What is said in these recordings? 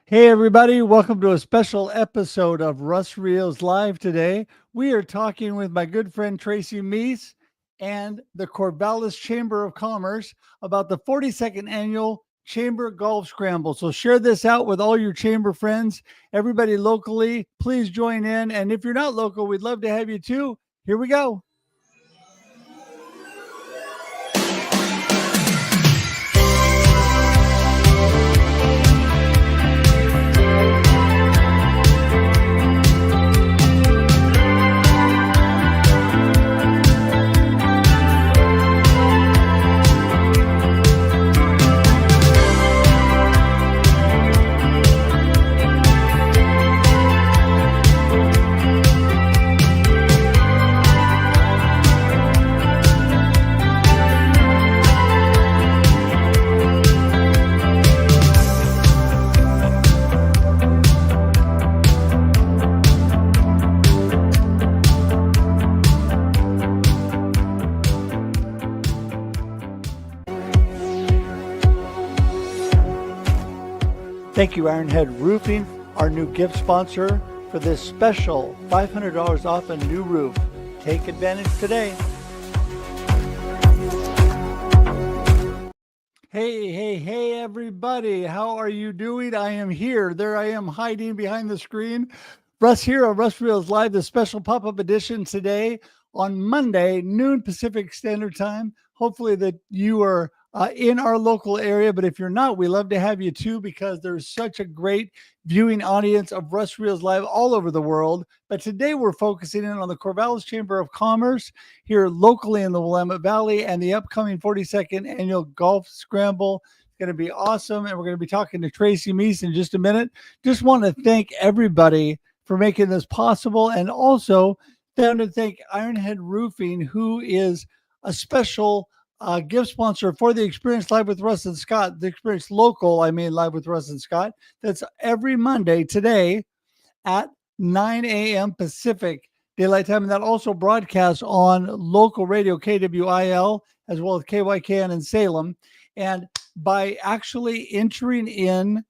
Hey, everybody, welcome to a special episode of Russ Reels Live today. We are talking with my good friend Tracy Meese and the Corvallis Chamber of Commerce about the 42nd annual Chamber Golf Scramble. So share this out with all your chamber friends, everybody locally. Please join in. And if you're not local, we'd love to have you too. Here we go. Thank you, Ironhead Roofing, our new gift sponsor for this special $500 off a new roof. Take advantage today. Hey, everybody. How are you doing? I am here. There I am hiding behind the screen. Russ here on Russ Reels Live, the special pop-up edition today on Monday, noon Pacific Standard Time. Hopefully that you are in our local area, but if you're not, we love to have you too because there's such a great viewing audience of Russ Reels Live all over the world. But today we're focusing in on the Corvallis Chamber of Commerce here locally in the Willamette Valley and the upcoming 42nd annual Golf Scramble. It's going to be awesome. And we're going to be talking to Tracy Meese in just a minute. Just want to thank everybody for making this possible. And also down to thank Ironhead Roofing, who is a special gift sponsor for the Experience Live with Russ and Scott, the Experience Local, Live with Russ and Scott. That's every Monday today at 9 a.m. Pacific Daylight Time. And that also broadcasts on local radio KWIL as well as KYKN in Salem. And by actually entering in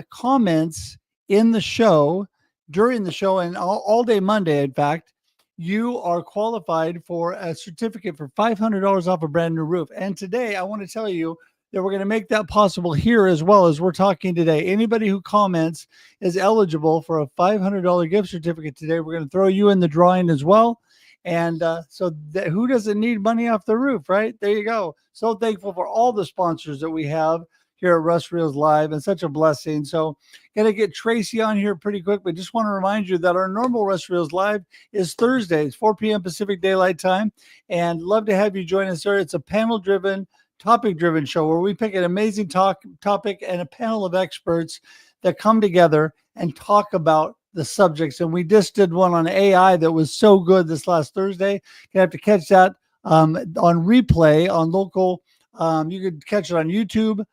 comments in the show, during the show, and all day Monday, in fact, you are qualified for a certificate for $500 off a brand new roof. And today, I want to tell you that we're going to make that possible here as well as we're talking today. Anybody who comments is eligible for a $500 gift certificate today. We're going to throw you in the drawing as well. And who doesn't need money off the roof, right? There you go. So thankful for all the sponsors that we have here at Russ Reels Live, and such a blessing. So going to get Tracy on here pretty quick, but just want to remind you that our normal Russ Reels Live is Thursdays, 4 p.m. Pacific Daylight Time, and love to have you join us there. It's a panel-driven, topic-driven show where we pick an amazing topic and a panel of experts that come together and talk about the subjects. And we just did one on AI that was so good this last Thursday. You have to catch that on replay on local. You could catch it on YouTube,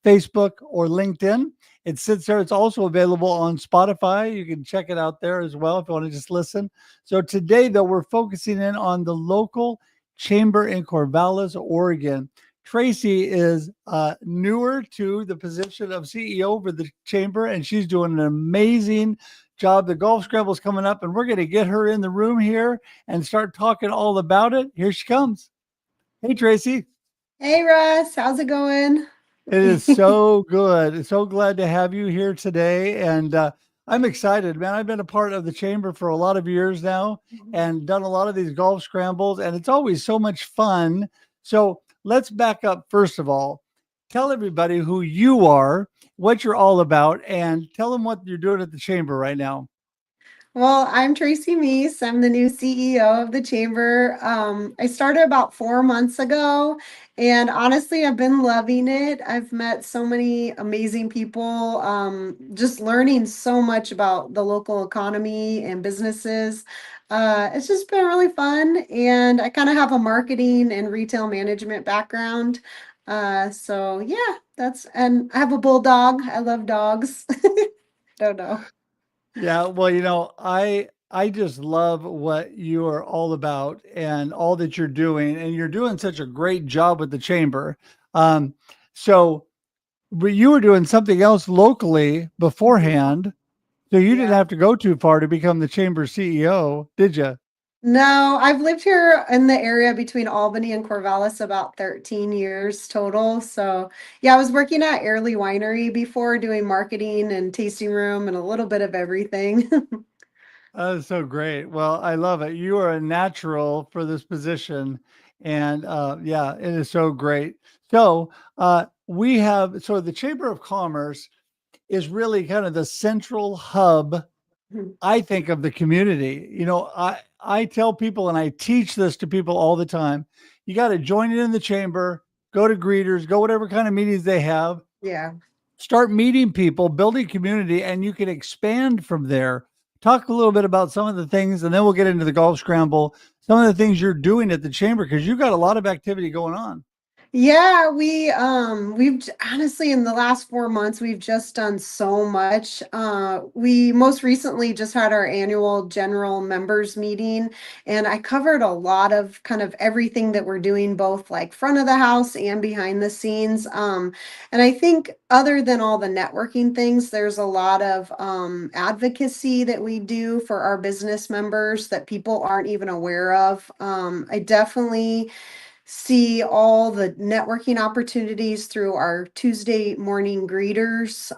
Facebook, or LinkedIn. It sits there. It's also available on Spotify. You can check it out there as well if you want to just listen. So today, though, we're focusing in on the local chamber in Corvallis, Oregon. Tracy is newer to the position of CEO for the chamber, and she's doing an amazing job. The Golf Scramble is coming up, and we're going to get her in the room here and start talking all about it. Here she comes. Hey, Tracy. Hey, Russ. How's it going? It is so good. So glad to have you here today. And I'm excited, man. I've been a part of the chamber for a lot of years now and done a lot of these golf scrambles, and it's always so much fun. So let's back up. First of all, tell everybody who you are, what you're all about, and tell them what you're doing at the chamber right now. Well, I'm Tracy Meese. I'm the new CEO of the chamber. I started about 4 months ago, and honestly, I've been loving it. I've met so many amazing people, just learning so much about the local economy and businesses. It's just been really fun, and I kind of have a marketing and retail management background. So yeah, and I have a bulldog. I love dogs. Don't know. Yeah, well, I just love what you are all about and all that you're doing, and you're doing such a great job with the chamber. So but you were doing something else locally Mhm. beforehand. So you didn't Yeah. have to go too far to become the chamber CEO, did you? No, I've lived here in the area between Albany and Corvallis about 13 years total. So, yeah, I was working at Airlie Winery before doing marketing and tasting room and a little bit of everything. That is so great. Well, I love it. You are a natural for this position. And yeah, it is so great. So so the Chamber of Commerce is really kind of the central hub, I think, of the community. I tell people and I teach this to people all the time. You got to join it in the chamber, go to greeters, go whatever kind of meetings they have, Yeah. start meeting people, building community, and you can expand from there. Talk a little bit about some of the things, and then we'll get into the golf scramble. Some of the things you're doing at the chamber because you've got a lot of activity going on. Yeah, honestly in the last 4 months we've just done so much. We most recently just had our annual general members meeting, and I covered a lot of kind of everything that we're doing, both like front of the house and behind the scenes. And I think other than all the networking things, there's a lot of advocacy that we do for our business members that people aren't even aware of. I definitely see all the networking opportunities through our Tuesday morning greeters.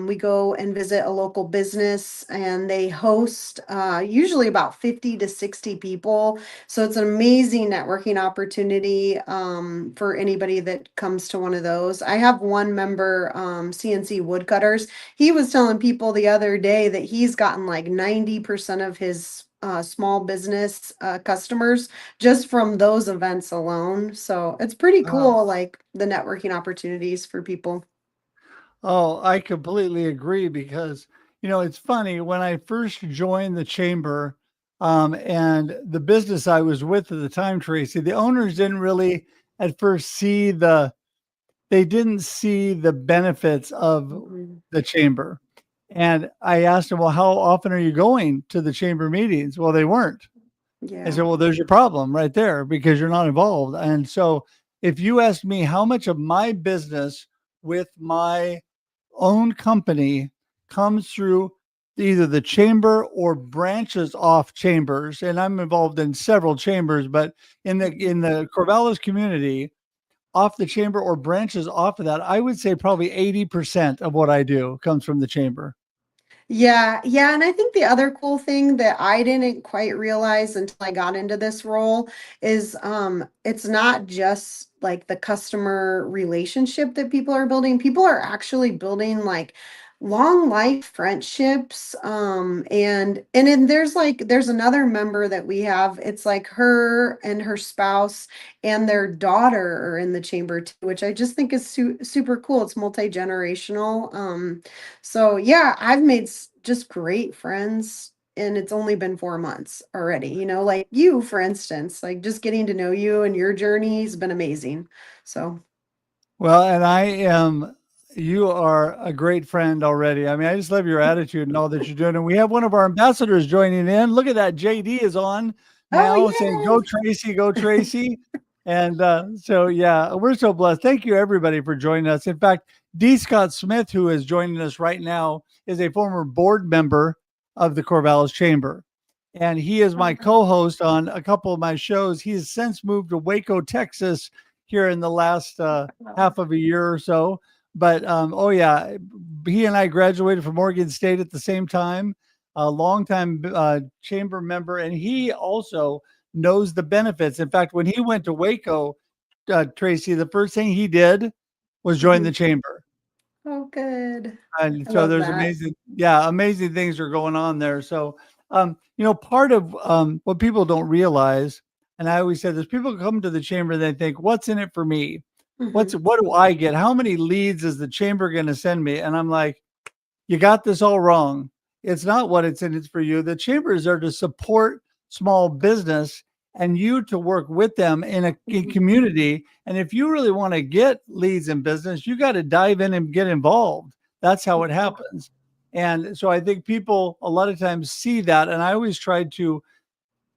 We go and visit a local business and they host usually about 50 to 60 people. So it's an amazing networking opportunity for anybody that comes to one of those. I have one member, CNC Woodcutters. He was telling people the other day that he's gotten like 90% of his small business customers just from those events alone. So it's pretty Oh, cool, like the networking opportunities for people. oh, I completely agree because, it's funny when I first joined the chamber and the business I was with at the time, Tracy, the owners didn't really at first they didn't see the benefits of Mhm. the chamber. And I asked them, well, how often are you going to the chamber meetings? Well, they weren't. I Yeah. said, well, there's your problem right there because you're not involved. And so if you ask me how much of my business with my own company comes through either the chamber or branches off chambers, and I'm involved in several chambers, but Mhm. in the Corvallis community, off the chamber or branches off of that, I would say probably 80% of what I do comes from the chamber. Yeah, yeah, and I think the other cool thing that I didn't quite realize until I got into this role is it's not just like the customer relationship that people are building. People are actually building like long life friendships and then there's another member that we have. It's like her and her spouse and their daughter are in the chamber too, which I just think is super cool. It's multi-generational. So yeah, I've made just great friends and it's only been 4 months already, like you, for instance, like just getting to know you and your journey has been amazing. So, Well, and you are a great friend already. I mean, I just love your attitude and all that you're doing. And we have one of our ambassadors joining in. Look at that. JD is on oh, now saying, go, yay. Tracy, go, Tracy. And so, yeah, we're so blessed. Thank you, everybody, for joining us. In fact, D. Scott Smith, who is joining us right now, is a former board member of the Corvallis Chamber. And he is my co host on a couple of my shows. He has since moved to Waco, Texas, here in the last half of a year or so. But oh yeah, he and I graduated from Oregon State at the same time. A longtime chamber member, and he also knows the benefits. In fact, when he went to Waco, Tracy, the first thing he did was join the Mhm. chamber. Oh, good. And I so love there's that. amazing things are going on there. So, part of what people don't realize, and I always said this, people come to the chamber, they think, what's in it for me? Hmm. What do I get? How many leads is the chamber going to send me? And I'm like, you got this all wrong. It's not what it's in it for you. The chambers are to support small business and you to work with them in a Hmm. community. And if you really want to get leads in business, you got to dive in and get involved. That's how it happens. And so I think people a lot of times see that. And I always try to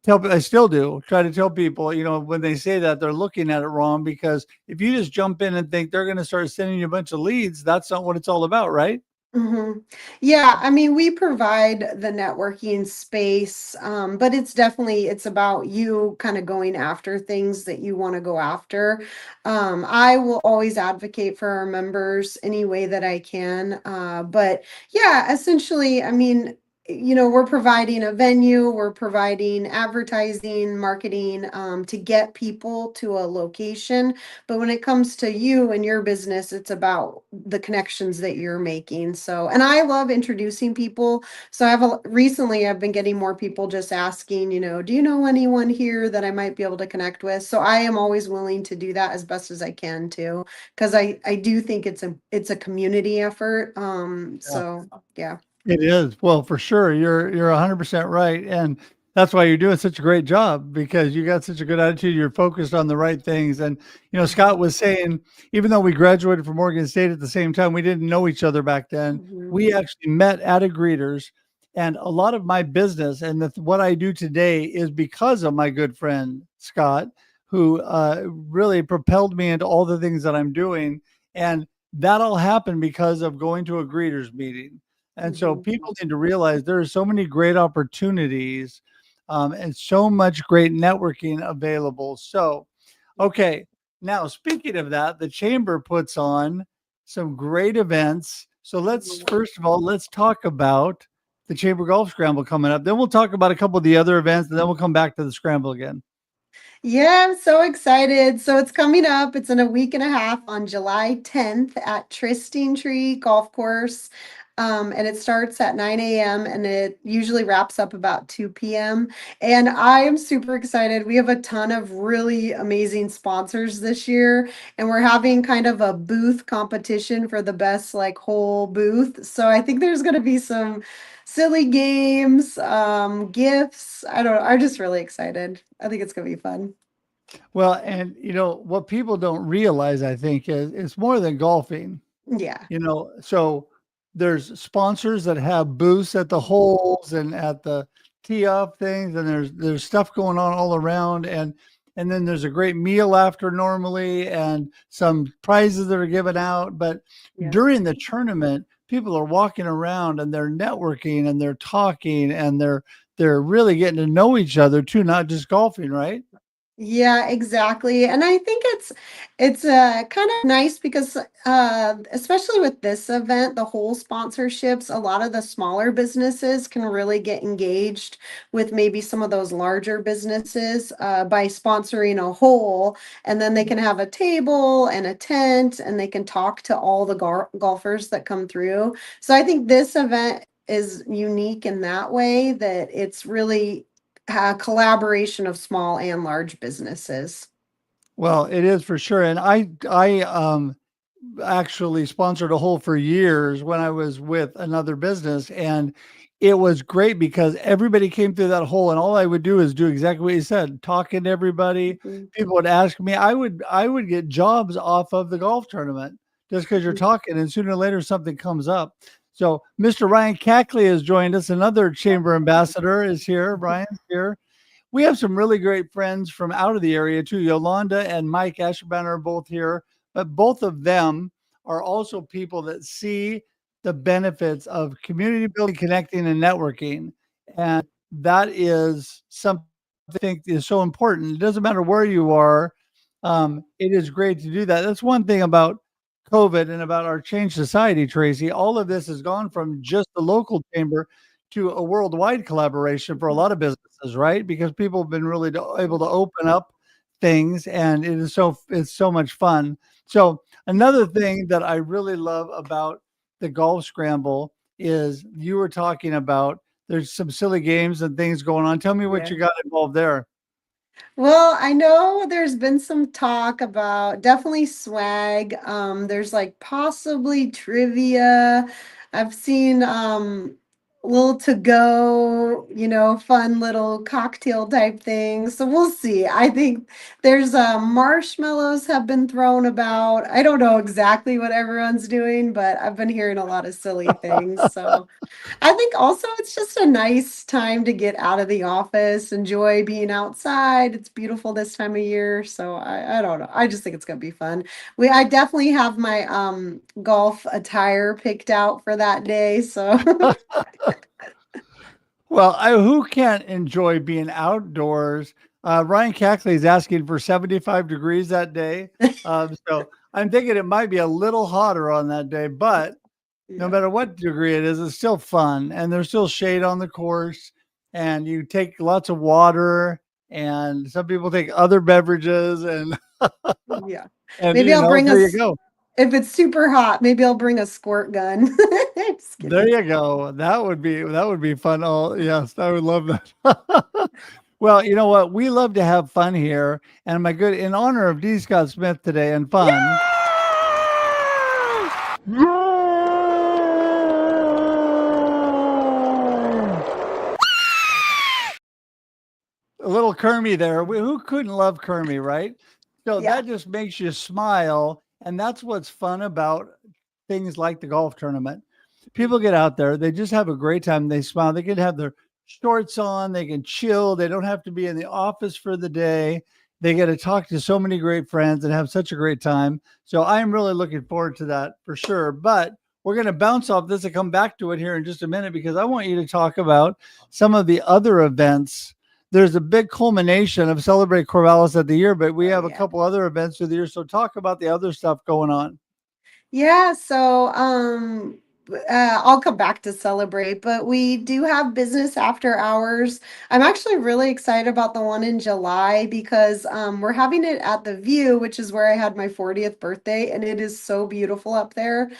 I still do try to tell people, when they say that, they're looking at it wrong, because if you just jump in and think they're going to start sending you a bunch of leads, that's not what it's all about, right? Mhm. Yeah, I mean, we provide the networking space, but it's about you kind of going after things that you want to go after. I will always advocate for our members any way that I can. But yeah, essentially, I mean, we're providing a venue, we're providing advertising, marketing, to get people to a location. But when it comes to you and your business, it's about the connections that you're making. So, and I love introducing people. So recently I've been getting more people just asking, do you know anyone here that I might be able to connect with? So I am always willing to do that as best as I can too, because I do think it's a community effort. So yeah. It is. Well, for sure. You're 100% right. And that's why you're doing such a great job, because you got such a good attitude. You're focused on the right things. And Scott Mhm. was saying, even though we graduated from Oregon State at the same time, we didn't know each other back then. Mhm. We actually met at a greeters, and a lot of my business and what I do today is because of my good friend Scott, who really propelled me into all the things that I'm doing. And that all happened because of going to a greeters meeting. And so Mhm. people need to realize there are so many great opportunities, and so much great networking available. So, okay, now speaking of that, the chamber puts on some great events. So let's Mhm. first of all, let's talk about the Chamber Golf Scramble coming up. Then we'll talk about a couple of the other events, and then we'll come back to the Scramble again. Yeah, I'm so excited. So it's coming up. It's in a week and a half on July 10th at Trysting Tree Golf Course. And it starts at 9 a.m. and it usually wraps up about 2 p.m. And I am super excited. We have a ton of really amazing sponsors this year, and we're having kind of a booth competition for the best like whole booth. So I think there's going to be some silly games, gifts. I don't know. I'm just really excited. I think it's gonna be fun. Well, and what people don't realize, I think, is it's more than golfing. Yeah. So there's sponsors that have booths at the holes and at the tee off things, and there's stuff going on all around, and then there's a great meal after normally, and some prizes that are given out. But Yeah. during the tournament, people are walking around and they're networking and they're talking and they're really getting to know each other too, not just golfing, right? Yeah, exactly. And I think it's kind of nice because especially with this event, the whole sponsorships, a lot of the smaller businesses can really get engaged with maybe some of those larger businesses by sponsoring a whole, and then they can have a table and a tent and they can talk to all the golfers that come through. So I think this event is unique in that way that it's really a collaboration of small and large businesses. Well, it is for sure. And I actually sponsored a hole for years when I was with another business, and it was great because everybody came through that hole, and all I would do is do exactly what you said, talking to everybody. Mhm. People would ask me, I would get jobs off of the golf tournament just because you're talking, and sooner or later something comes up. So Mr. Ryan Cackley has joined us. Another chamber ambassador is here. Ryan's here. We have some really great friends from out of the area too. Yolanda and Mike Eschban are both here, but both of them are also people that see the benefits of community building, connecting, and networking. And that is something I think is so important. It doesn't matter where you are. It is great to do that. That's one thing about COVID and about our changed society, Tracy. All of this has gone from just the local chamber to a worldwide collaboration for a lot of businesses, right? Because people have been really able to open up things, and it's so much fun. So another thing that I really love about the golf scramble is you were talking about there's some silly games and things going on. Tell me what Yeah. you got involved there. Well, I know there's been some talk about definitely swag. There's like possibly trivia. I've seen little to go, fun little cocktail type thing. So we'll see. I think there's marshmallows have been thrown about. I don't know exactly what everyone's doing, but I've been hearing a lot of silly things. So I think also it's just a nice time to get out of the office, enjoy being outside. It's beautiful this time of year. So I don't know. I just think it's gonna be fun. I definitely have my golf attire picked out for that day. So Well, who can't enjoy being outdoors? Ryan Cackley is asking for 75 degrees that day. So I'm thinking it might be a little hotter on that day, but no yeah. matter what degree it is, it's still fun. And there's still shade on the course. And you take lots of water. And some people take other beverages. And, Yeah. and Maybe you I'll know, bring there you us go. if it's super hot, maybe I'll bring a squirt gun. Just There kidding. you go. That would be fun. Oh, yes, I would love that. Well, you know what? We love to have fun here, and my good in honor of D. Scott Smith today and fun. A little Kermie there. Who couldn't love Kermie, right? So Yeah. that just makes you smile, and that's what's fun about things like the golf tournament. People get out there, they just have a great time. They smile. They can have their shorts on, they can chill. They don't have to be in the office for the day. They get to talk to so many great friends and have such a great time. So I'm really looking forward to that for sure. But we're going to bounce off this and come back to it here in just a minute because I want you to talk about some of the other events. There's a big culmination of Celebrate Corvallis at the year, but we Oh have a yeah. couple other events through the year. So talk about the other stuff going on. Yeah, so I'll come back to celebrate, but we do have business after hours. I'm actually really excited about the one in July because we're having it at the View, which is where I had my 40th birthday, and it is so beautiful up there.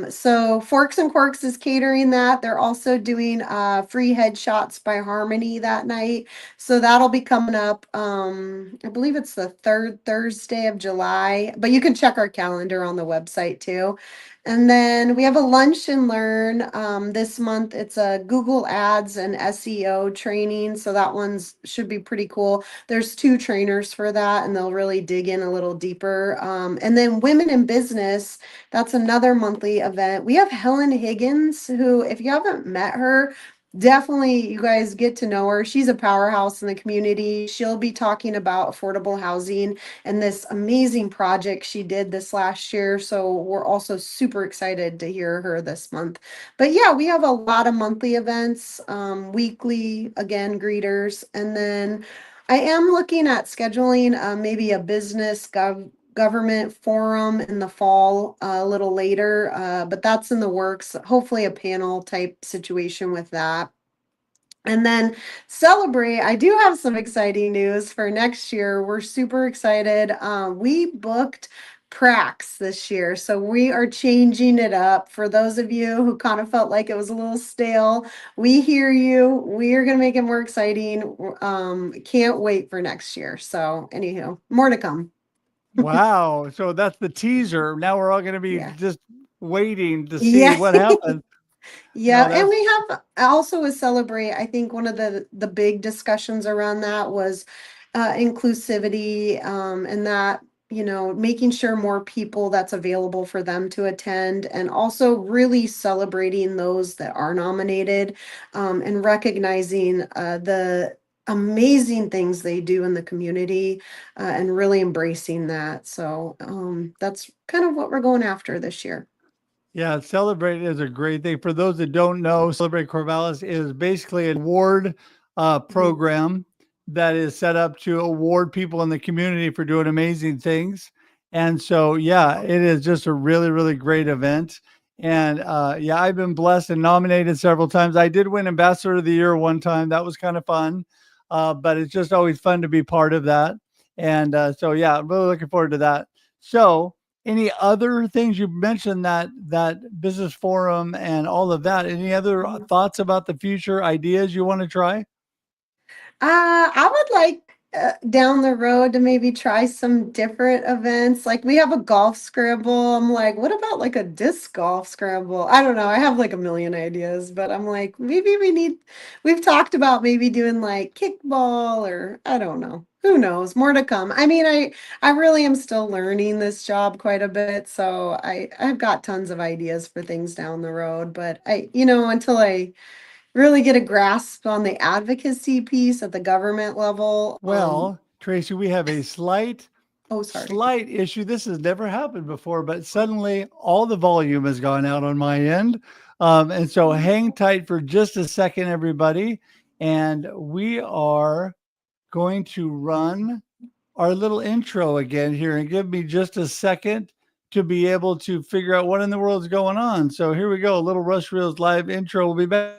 So Forks and Corks is catering that. They're also doing free headshots by Harmony that night. So that'll be coming up. I believe it's the third Thursday of July, but you can check our calendar on the website too. And then we have a lunch and learn this month. It's a Google Ads and SEO training. So that one's should be pretty cool. There's two trainers for that, and they'll really dig in a little deeper. And then Women in Business, that's another monthly event. We have Helen Higgins, who, if you haven't met her, definitely you guys get to know her. She's a powerhouse in the community. She'll be talking about affordable housing and this amazing project she did this last year. So we're also super excited to hear her this month. But yeah, we have a lot of monthly events, weekly, again, greeters. And then I am looking at scheduling maybe a government forum in the fall a little later, but that's in the works. Hopefully, a panel type situation with that. And then celebrate. I do have some exciting news for next year. We're super excited. We booked Prax this year, so we are changing it up. For those of you who kind of felt like it was a little stale, we hear you. We are going to make it more exciting. Can't wait for next year. So, anywho, more to come. Wow. So that's the teaser. Now we're all going to be Yeah. just waiting to see Yeah. what happens. Yeah, No, and that's we have also with Celebrate, I think one of the big discussions around that was inclusivity, and that, making sure more people that's available for them to attend, and also really celebrating those that are nominated, and recognizing the amazing things they do in the community, and really embracing that. So that's kind of what we're going after this year. yeah, Celebrate is a great thing. For those that don't know, Celebrate Corvallis is basically an award Mhm. program that is set up to award people in the community for doing amazing things. And so, yeah, it is just a really, really great event. And yeah, I've been blessed and nominated several times. I did win Ambassador of the Year one time. That was kind of fun. But it's just always fun to be part of that. And so, yeah, I'm really looking forward to that. So, any other things you mentioned that business forum and all of that? Any other thoughts about the future ideas you want to try? I would like down the road to maybe try some different events. Like we have a golf scramble. I'm like, what about like a disc golf scramble? I don't know. I have like a million ideas, but I'm like, maybe we've talked about maybe doing like kickball or I don't know. Who knows? More to come. I mean, I really am still learning this job quite a bit, so I've got tons of ideas for things down the road, but until I really get a grasp on the advocacy piece at the government level. Well, Tracy, we have a Oh, sorry. slight issue. This has never happened before, but suddenly all the volume has gone out on my end. And so hang tight for just a second, everybody. And we are going to run our little intro again here, and give me just a second to be able to figure out what in the world is going on. So here we go. A little Russ Reels live intro. We'll be back.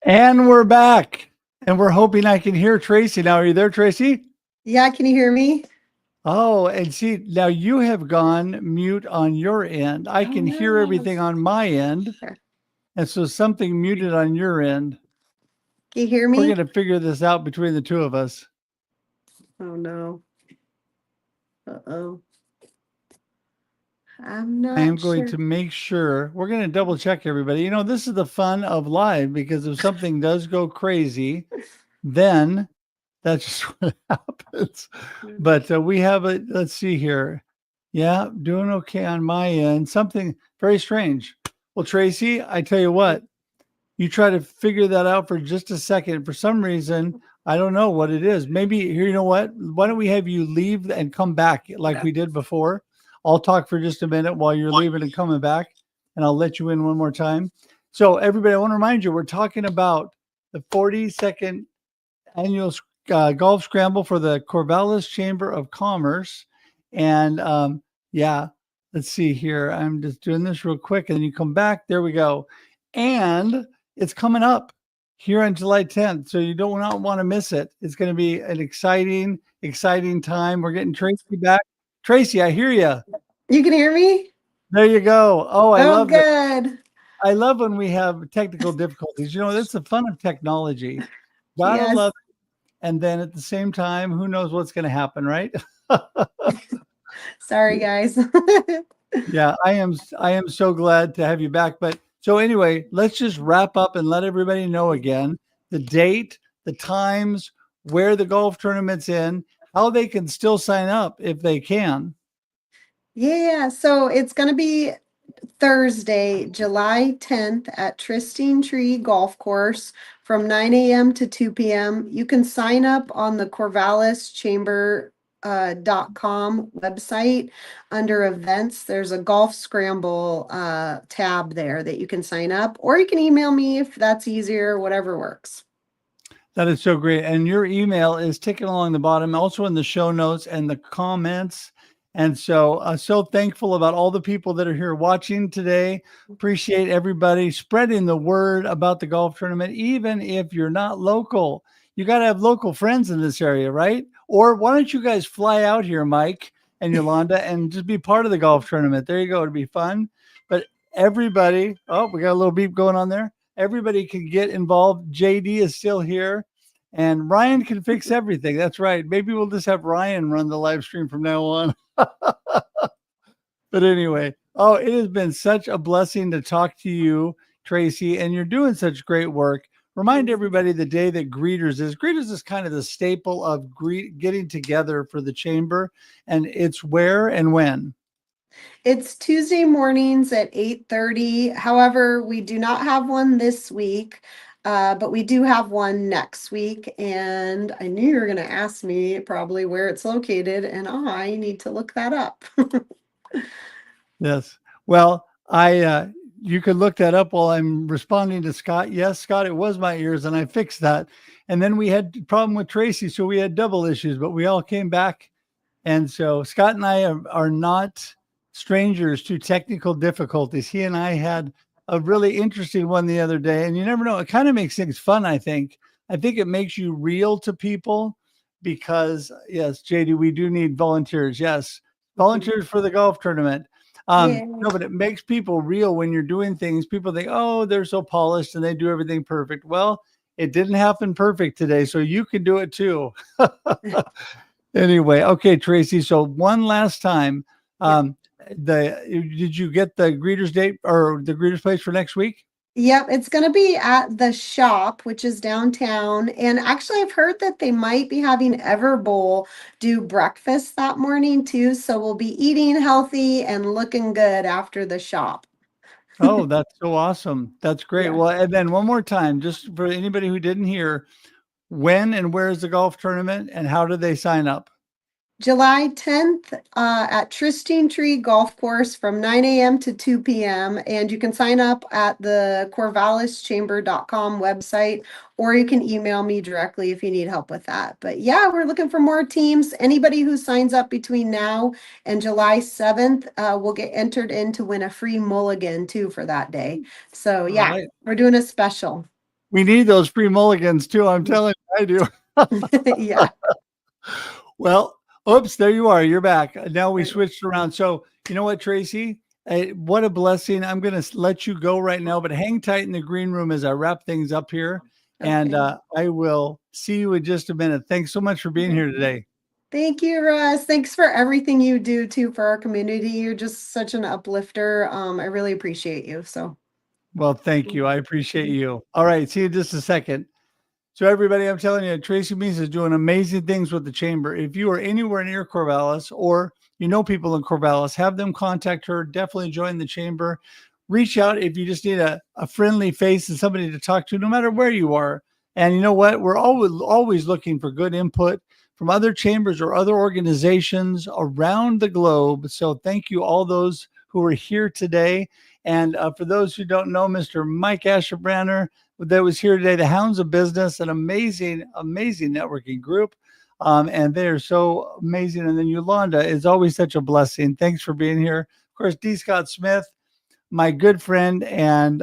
And we're back. And we're hoping I can hear Tracy now. Are you there, Tracy? Yeah, can you hear me? Oh, and see, now you have gone mute on your end. I can hear everything on my end. Sure. And so something muted on your end. Can you hear We're me? going to figure this out between the two of us. Oh no. Uh-oh. I'm I am not going sure. to make sure. We're going to double check everybody. You know, this is the fun of live, because if something does go crazy, then that's just what happens. But we have a, let's see here. Yeah, doing okay on my end. Something very strange. Well, Tracy, I tell you what, you try to figure that out for just a second. For some reason, I don't know what it is. Maybe here, you know what? Why don't we have you leave and come back like we did before? I'll talk for just a minute while you're leaving and coming back, and I'll let you in one more time. So everybody, I want to remind you, we're talking about the 42nd annual golf scramble for the Corvallis Chamber of Commerce. And yeah, let's see here. I'm just doing this real quick, and then you come back. There we go. And it's coming up here on July 10th. So you don't not want to miss it. It's going to be an exciting, exciting time. We're getting Tracy back. Tracy, I hear you. You can hear me? There you go. Oh, I love it. Good. I love when we have technical difficulties. You know, that's the fun of technology. Gotta Yes. love it. And then at the same time, who knows what's going to happen, right? Sorry, guys. Yeah, I am so glad to have you back. But so anyway, let's just wrap up and let everybody know again the date, the times, where the golf tournament's in, how they can still sign up if they can. Yeah, so it's going to be Thursday, July 10th at Trysting Tree Golf Course from 9 a.m. to 2 p.m. You can sign up on the Corvallis Chamber .com website under events. There's a golf scramble tab there that you can sign up, or you can email me if that's easier, whatever works. That is so great. And your email is ticking along the bottom, also in the show notes and the comments. And so, so thankful about all the people that are here watching today. Appreciate everybody spreading the word about the golf tournament, even if you're not local. You got to have local friends in this area, right? Or why don't you guys fly out here, Mike and Yolanda, and just be part of the golf tournament? There you go. It'll be fun. But everybody, oh, we got a little beep going on there. Everybody can get involved. JD is still here. And Ryan can fix everything. That's right. Maybe we'll just have Ryan run the live stream from now on. But anyway, oh, it has been such a blessing to talk to you, Tracy, and you're doing such great work. Remind everybody the day that Greeters is. Greeters is kind of the staple of getting together for the chamber. And it's where and when? It's Tuesday mornings at 8:30. However, we do not have one this week. but we do have one next week, and I knew you were going to ask me probably where it's located, and I need to look that up. Yes. Well, you could look that up while I'm responding to Scott. Yes, Scott, it was my ears, and I fixed that. And then we had a problem with Tracy, so we had double issues, but we all came back. And so Scott and I are not strangers to technical difficulties. He and I had a really interesting one the other day, and you never know. It kind of makes things fun, I think. I think it makes you real to people because, yes, JD, we do need volunteers. Yes, volunteers for the golf tournament. Yeah. No, but it makes people real when you're doing things. People think, oh, they're so polished and they do everything perfect. Well, it didn't happen perfect today, so you can do it too. Anyway, okay, Tracy. So one last time, did you get the greeters date or the greeters place for next week? Yep, it's going to be at the shop, which is downtown. And actually, I've heard that they might be having Everbowl do breakfast that morning too. So we'll be eating healthy and looking good after the shop. Oh, that's so awesome. That's great. Yeah. Well, and then one more time, just for anybody who didn't hear, when and where is the golf tournament and how do they sign up? July 10th at Trysting Tree Golf Course from 9 a.m. to 2 p.m. And you can sign up at the corvallischamber.com website, or you can email me directly if you need help with that. But yeah, we're looking for more teams. Anybody who signs up between now and July 7th will get entered in to win a free mulligan too for that day. So All yeah, right. we're doing a special. We need those free mulligans too. I'm telling you, I do. Yeah. Well, oops, there you are. You're back. Now we switched around. So you know what, Tracy? What a blessing. I'm going to let you go right now, but hang tight in the green room as I wrap things up here. And Okay. I will see you in just a minute. Thanks so much for being here today. Thank you, Russ. Thanks for everything you do too for our community. You're just such an uplifter. I really appreciate you. So, Well, thank you. I appreciate you. All right. See you in just a second. So everybody, I'm telling you, Tracy Meese is doing amazing things with the chamber. If you are anywhere near Corvallis or you know people in Corvallis, have them contact her. Definitely join the chamber. Reach out if you just need a friendly face and somebody to talk to, no matter where you are. And you know what? We're always looking for good input from other chambers or other organizations around the globe. So thank you all those who are here today. And for those who don't know, Mr. Mike Asherbranner, that was here today, the Hounds of Business, an amazing networking group. And they are so amazing. And then Yolanda is always such a blessing. Thanks for being here. Of course, D. Scott Smith, my good friend and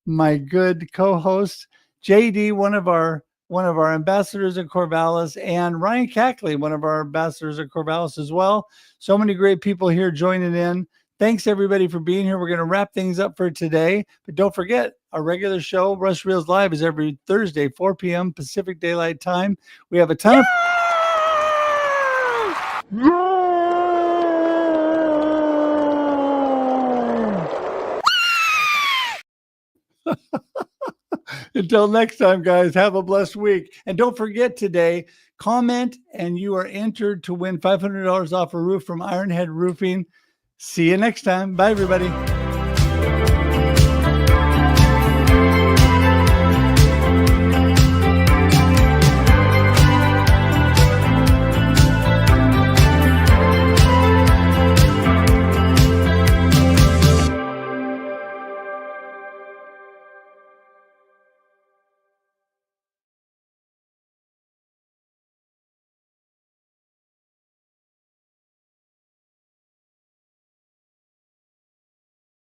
my good co-host, JD, one of our ambassadors at Corvallis, and Ryan Cackley, one of our ambassadors at Corvallis as well. So many great people here joining in. Thanks, everybody, for being here. We're going to wrap things up for today. But don't forget, our regular show, Russ Reels Live, is every Thursday, 4 p.m. Pacific Daylight Time. We have a ton of... Until next time, guys, have a blessed week. And don't forget today, comment, and you are entered to win $500 off a roof from Ironhead Roofing. See you next time. Bye, everybody.